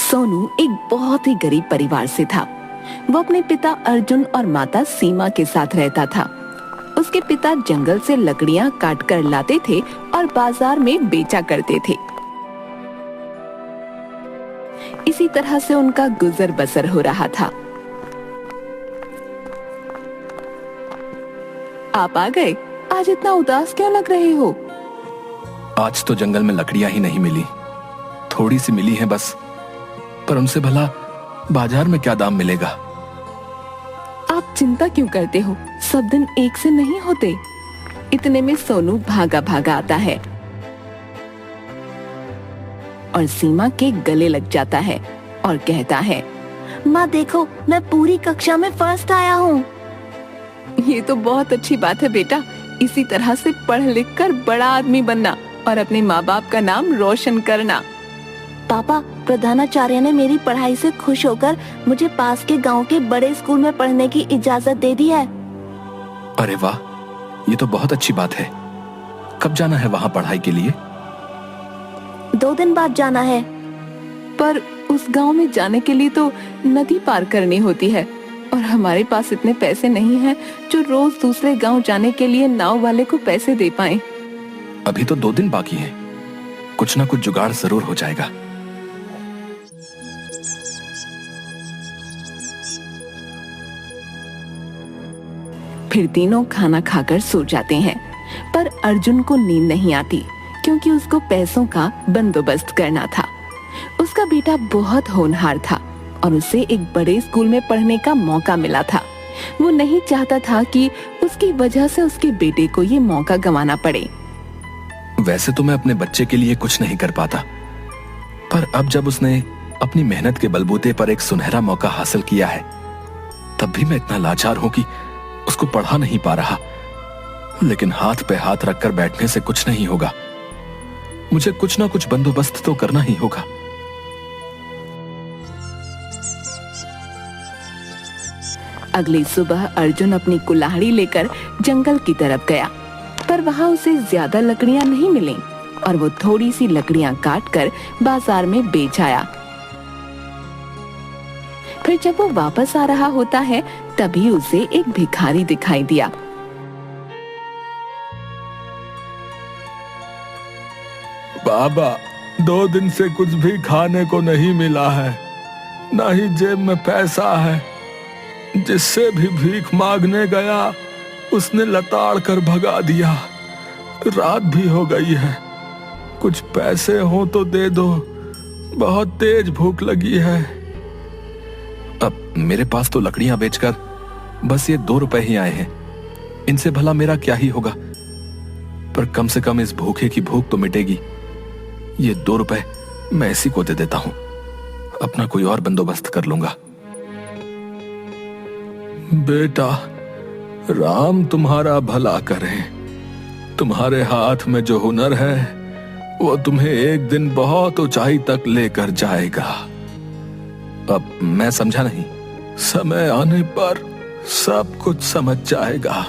सोनू एक बहुत ही गरीब परिवार से था। वो अपने पिता अर्जुन और माता सीमा के साथ रहता था। उसके पिता जंगल से लकड़ियां काट कर लाते थे और बाजार में बेचा करते थे। इसी तरह से उनका गुजर बसर हो रहा था। आप आ गए? आज इतना उदास क्या लग रहे हो? आज तो जंगल में लकड़ियां ही नहीं मिली, थोड़ी सी मिली है बस। पर उनसे भला बाजार में क्या दाम मिलेगा? आप चिंता क्यों करते हो? सब दिन एक से नहीं होते। इतने में सोनू भागा भागा आता है और सीमा के गले लग जाता है और कहता है, माँ देखो, मैं पूरी कक्षा में फर्स्ट आया हूँ। ये तो बहुत अच्छी बात है बेटा। इसी तरह से पढ़ लिख कर बड़ा आदमी बनना और अपने माँ बाप का नाम रोशन करना। पापा, प्रधानाचार्य ने मेरी पढ़ाई से खुश होकर मुझे पास के गांव के बड़े स्कूल में पढ़ने की इजाजत दे दी है। अरे वाह, ये तो बहुत अच्छी बात है। कब जाना है वहाँ पढ़ाई के लिए? 2 दिन बाद जाना है। पर उस गांव में जाने के लिए तो नदी पार करनी होती है और हमारे पास इतने पैसे नहीं हैं जो रोज दूसरे गांव जाने के लिए नाव वाले को पैसे दे पाएं। अभी तो 2 दिन बाकी है, कुछ ना कुछ जुगाड़ जरूर हो जाएगा। फिर तीनों खाना खाकर सो जाते हैं, पर अर्जुन को नींद नहीं आती क्योंकि उसको पैसों का बंदोबस्त करना था। उसका बेटा बहुत होनहार था और उसे एक बड़े स्कूल में पढ़ने का मौका मिला था। वो नहीं चाहता था कि उसकी वजह से उसके बेटे को ये मौका गंवाना पड़े। वैसे तो मैं अपने बच्चे के लिए कुछ नहीं कर पाता, पर अब जब उसने अपनी मेहनत के बलबूते पर एक सुनहरा मौका हासिल किया है, तब भी मैं इतना लाचार हूं कि उसको पढ़ा नहीं पा रहा। लेकिन हाथ पे हाथ रखकर बैठने से कुछ नहीं होगा। मुझे कुछ ना कुछ बंदोबस्त तो करना ही होगा। अगली सुबह अर्जुन अपनी कुल्हाड़ी लेकर जंगल की तरफ गया, पर वहां उसे ज्यादा लकड़ियां नहीं मिली और वो थोड़ी सी लकड़ियां काटकर बाजार में बेच आया। फिर जब वो वापस आ रहा होता है, तभी उसे एक भिखारी दिखाई दिया। बाबा, 2 दिन से कुछ भी खाने को नहीं मिला है, ना ही जेब में पैसा है। जिससे भी भीख मांगने गया, उसने लताड़ कर भगा दिया। रात भी हो गई है, कुछ पैसे हो तो दे दो, बहुत तेज भूख लगी है। अब मेरे पास तो लकड़ियां बेचकर बस ये 2 रुपए ही आए हैं, इनसे भला मेरा क्या ही होगा। पर कम से कम इस भूखे की भूख तो मिटेगी। ये 2 रुपए मैं इसी को दे देता हूं, अपना कोई और बंदोबस्त कर लूंगा। बेटा, राम तुम्हारा भला करे। तुम्हारे हाथ में जो हुनर है, वो तुम्हें एक दिन बहुत ऊंचाई तक लेकर जाएगा। अब मैं समझा नहीं। समय आने पर सब कुछ समझ जाएगा।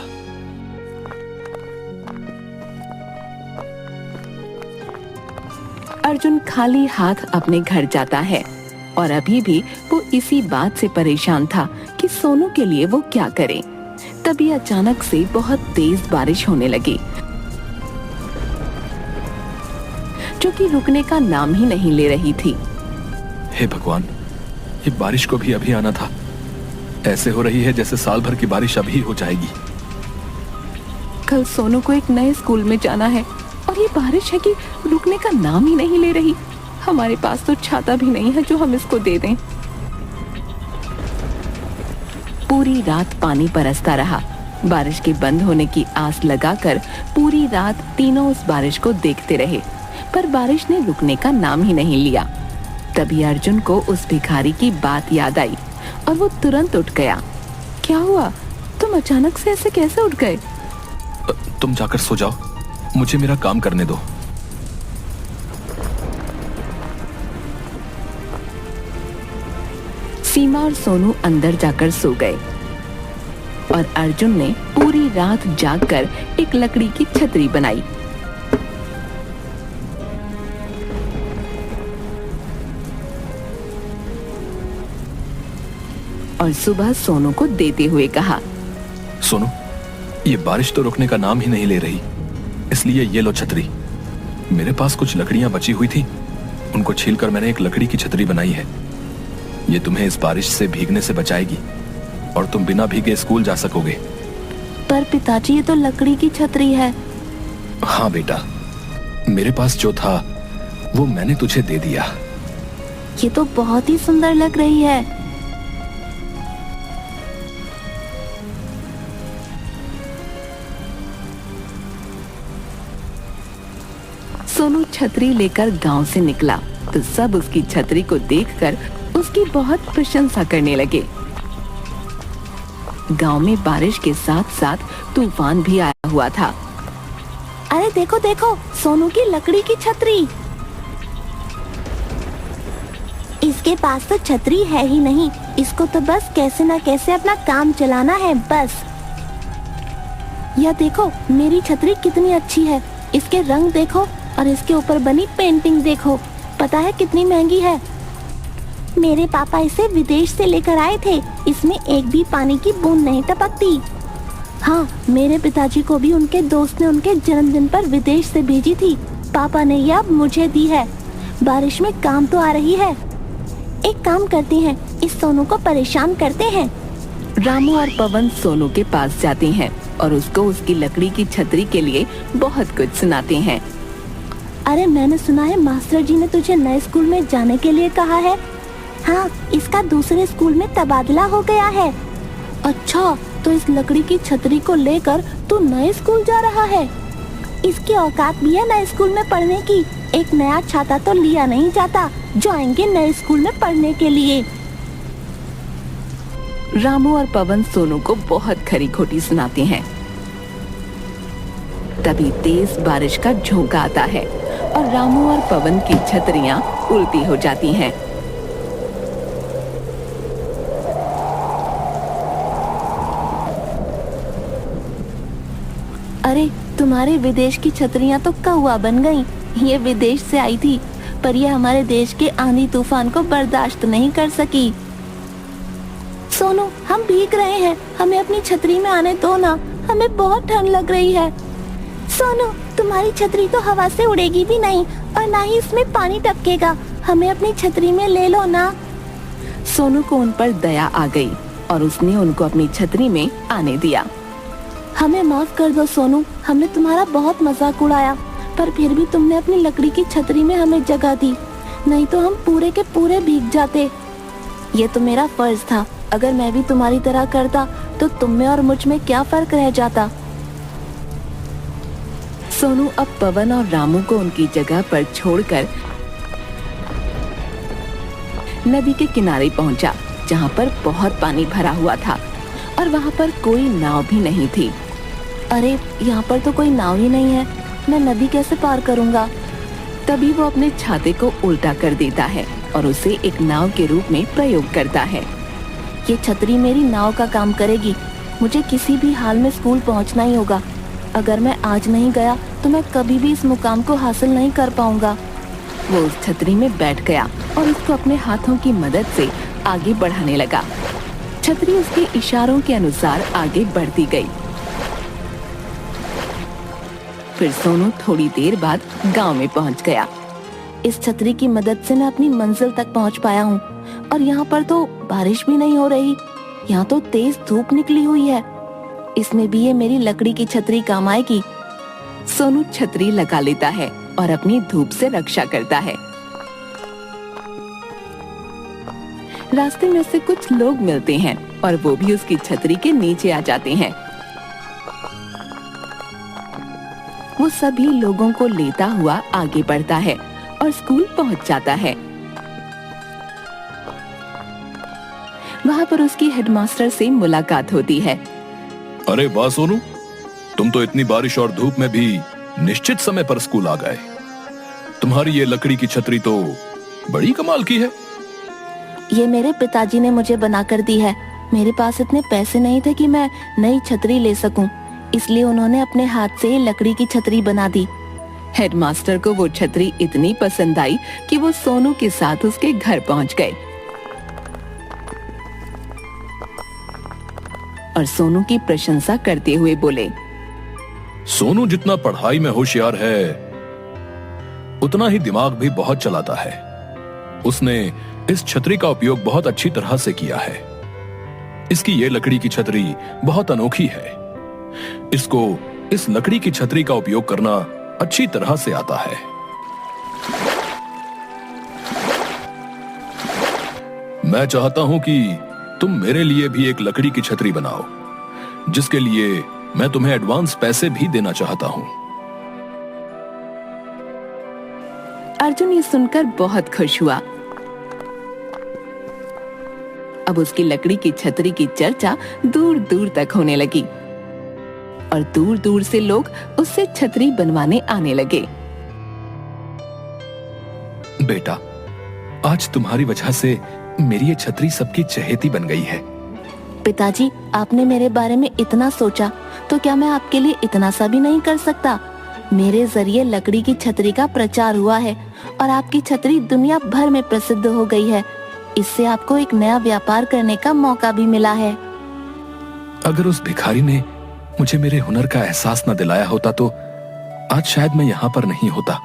अर्जुन खाली हाथ अपने घर जाता है और अभी भी वो इसी बात से परेशान था कि सोनू के लिए वो क्या करे। तभी अचानक से बहुत तेज बारिश होने लगी, जो कि रुकने का नाम ही नहीं ले रही थी। हे भगवान, ये बारिश को भी अभी आना था। ऐसे हो रही है जैसे साल भर की बारिश अभी हो जाएगी। कल सोनू को एक नए स्कूल में जाना है और ये बारिश है कि रुकने का नाम ही नहीं ले रही। हमारे पास तो छाता भी नहीं है जो हम इसको दे दें। पूरी रात पानी बरसता रहा। बारिश के बंद होने की आस लगाकर पूरी रात तीनों उस बारिश को देखते रहे, पर बारिश ने रुकने का नाम ही नहीं लिया। तभी अर्जुन को उस भिखारी की बात याद आई और वो तुरंत उठ गया। क्या हुआ? तुम अचानक से ऐसे कैसे उठ गए? तुम जाकर सो जाओ, मुझे मेरा काम करने दो। सीमा और सोनू अंदर जाकर सो गए और अर्जुन ने पूरी रात जागकर एक लकड़ी की छतरी बनाई। और सुबह सोनू को देते हुए कहा, सोनू, ये बारिश तो रुकने का नाम ही नहीं ले रही, इसलिए ये लो छतरी। मेरे पास कुछ लकड़ियां बची हुई थी, उनको छीलकर मैंने एक लकड़ी की छतरी बनाई है। ये तुम्हें इस बारिश से भीगने से बचाएगी और तुम बिना भीगे स्कूल जा सकोगे। पर पिताजी, ये तो लकड़ी की छतरी है। हाँ बेटा, मेरे पास जो था वो मैंने तुझे दे दिया। ये तो बहुत ही सुंदर लग रही है। सोनू छतरी लेकर गांव से निकला तो सब उसकी छतरी को देखकर उसकी बहुत प्रशंसा करने लगे। गांव में बारिश के साथ साथ तूफान भी आया हुआ था। अरे देखो देखो, सोनू की लकड़ी की छतरी। इसके पास तो छतरी है ही नहीं, इसको तो बस कैसे ना कैसे अपना काम चलाना है बस। यह देखो, मेरी छतरी कितनी अच्छी है। इसके रंग देखो और इसके ऊपर बनी पेंटिंग देखो। पता है कितनी महंगी है? मेरे पापा इसे विदेश से लेकर आए थे। इसमें एक भी पानी की बूंद नहीं टपकती। हाँ, मेरे पिताजी को भी उनके दोस्त ने उनके जन्मदिन पर विदेश से भेजी थी। पापा ने यह अब मुझे दी है। बारिश में काम तो आ रही है। एक काम करते हैं, इस सोनू को परेशान करते हैं। रामू और पवन सोनू के पास जाते हैं और उसको उसकी लकड़ी की छतरी के लिए बहुत कुछ सुनाते हैं। अरे मैंने सुना है मास्टर जी ने तुझे नए स्कूल में जाने के लिए कहा है। हाँ, इसका दूसरे स्कूल में तबादला हो गया है। अच्छा, तो इस लकड़ी की छतरी को लेकर तू नए स्कूल जा रहा है? इसकी औकात भी है नए स्कूल में पढ़ने की। एक नया छाता तो लिया नहीं जाता जो आएंगे नए स्कूल में पढ़ने के लिए। रामू और पवन सोनू को बहुत खरी खोटी सुनाते हैं। तभी तेज बारिश का झोंका आता है और रामू और पवन की छतरियां उल्टी हो जाती हैं। अरे, तुम्हारे विदेश की छतरियां तो कौवा बन गईं। ये विदेश से आई थी, पर ये हमारे देश के आंधी तूफान को बर्दाश्त नहीं कर सकी। सोनू, हम भीग रहे हैं, हमें अपनी छतरी में आने दो ना, हमें बहुत ठंड लग रही है। सोनू, तुम्हारी छतरी तो हवा से उड़ेगी भी नहीं और ना ही इसमें पानी टपकेगा। हमें अपनी छतरी में ले लो ना। सोनू को उन पर दया आ गई और उसने उनको अपनी छतरी में आने दिया। हमें माफ कर दो सोनू, हमने तुम्हारा बहुत मजाक उड़ाया, पर फिर भी तुमने अपनी लकड़ी की छतरी में हमें जगह दी, नहीं तो हम पूरे के पूरे भीग जाते। ये तो मेरा फर्ज था। अगर मैं भी तुम्हारी तरह करता तो तुम में और मुझ में क्या फर्क रह जाता। सोनू अब पवन और रामू को उनकी जगह पर छोड़कर नदी के किनारे पहुंचा, जहां पर बहुत पानी भरा हुआ था और वहां पर कोई नाव भी नहीं थी। अरे, यहाँ पर तो कोई नाव ही नहीं है, मैं नदी कैसे पार करूंगा? तभी वो अपने छाते को उल्टा कर देता है और उसे एक नाव के रूप में प्रयोग करता है। ये छतरी मेरी नाव का काम करेगी। मुझे किसी भी हाल में स्कूल पहुंचना ही होगा। अगर मैं आज नहीं गया तो मैं कभी भी इस मुकाम को हासिल नहीं कर पाऊंगा। वो उस छतरी में बैठ गया और उसको अपने हाथों की मदद से आगे बढ़ाने लगा। छतरी उसके इशारों के अनुसार आगे बढ़ती गई। फिर सोनू थोड़ी देर बाद गांव में पहुंच गया। इस छतरी की मदद से मैं अपनी मंजिल तक पहुंच पाया हूँ और यहाँ पर तो बारिश भी नहीं हो रही। यहाँ तो तेज धूप निकली हुई है। इसमें भी ये मेरी लकड़ी की छतरी काम आएगी। सोनू छतरी लगा लेता है और अपनी धूप से रक्षा करता है। रास्ते में से कुछ लोग मिलते हैं और वो भी उसकी छतरी के नीचे आ जाते हैं। वो सभी लोगों को लेता हुआ आगे बढ़ता है और स्कूल पहुंच जाता है। वहां पर उसकी हेडमास्टर से मुलाकात होती है। अरे वाह सोनू, तुम तो इतनी बारिश और धूप में भी निश्चित समय पर स्कूल आ गए। तुम्हारी ये लकड़ी की छतरी तो बड़ी कमाल की है। ये मेरे पिताजी ने मुझे बना कर दी है। मेरे पास इतने पैसे नहीं थे कि मैं नई छतरी ले सकूं, इसलिए उन्होंने अपने हाथ से लकड़ी की छतरी बना दी। हेडमास्टर को वो छतरी इतनी पसंद आई कि वो सोनू के साथ उसके घर पहुंच गए। और सोनू की प्रशंसा करते हुए बोले, सोनू जितना पढ़ाई में होशियार है उतना ही दिमाग भी बहुत चलाता है। उसने इस छतरी का उपयोग बहुत अच्छी तरह से किया है। इसकी ये लकड़ी की छतरी बहुत अनोखी है। इसको इस लकड़ी की छतरी का उपयोग करना अच्छी तरह से आता है। मैं चाहता हूं कि तुम मेरे लिए भी एक लकड़ी की छतरी बनाओ, जिसके लिए मैं तुम्हें एडवांस पैसे भी देना चाहता हूं। अर्जुन ये सुनकर बहुत खुश हुआ। अब उसकी लकड़ी की छतरी की चर्चा दूर दूर तक होने लगी और दूर दूर से लोग उससे छतरी बनवाने आने लगे। बेटा, आज तुम्हारी वजह से मेरी ये छतरी सबकी चहेती बन गई है। पिताजी, आपने मेरे बारे में इतना सोचा तो क्या मैं आपके लिए इतना सा भी नहीं कर सकता? मेरे जरिए लकड़ी की छतरी का प्रचार हुआ है और आपकी छतरी दुनिया भर में प्रसिद्ध हो गई है। इससे आपको एक नया व्यापार करने का मौका भी मिला है। अगर उस भिखारी ने मुझे मेरे हुनर का एहसास न दिलाया होता तो आज शायद मैं यहाँ पर नहीं होता।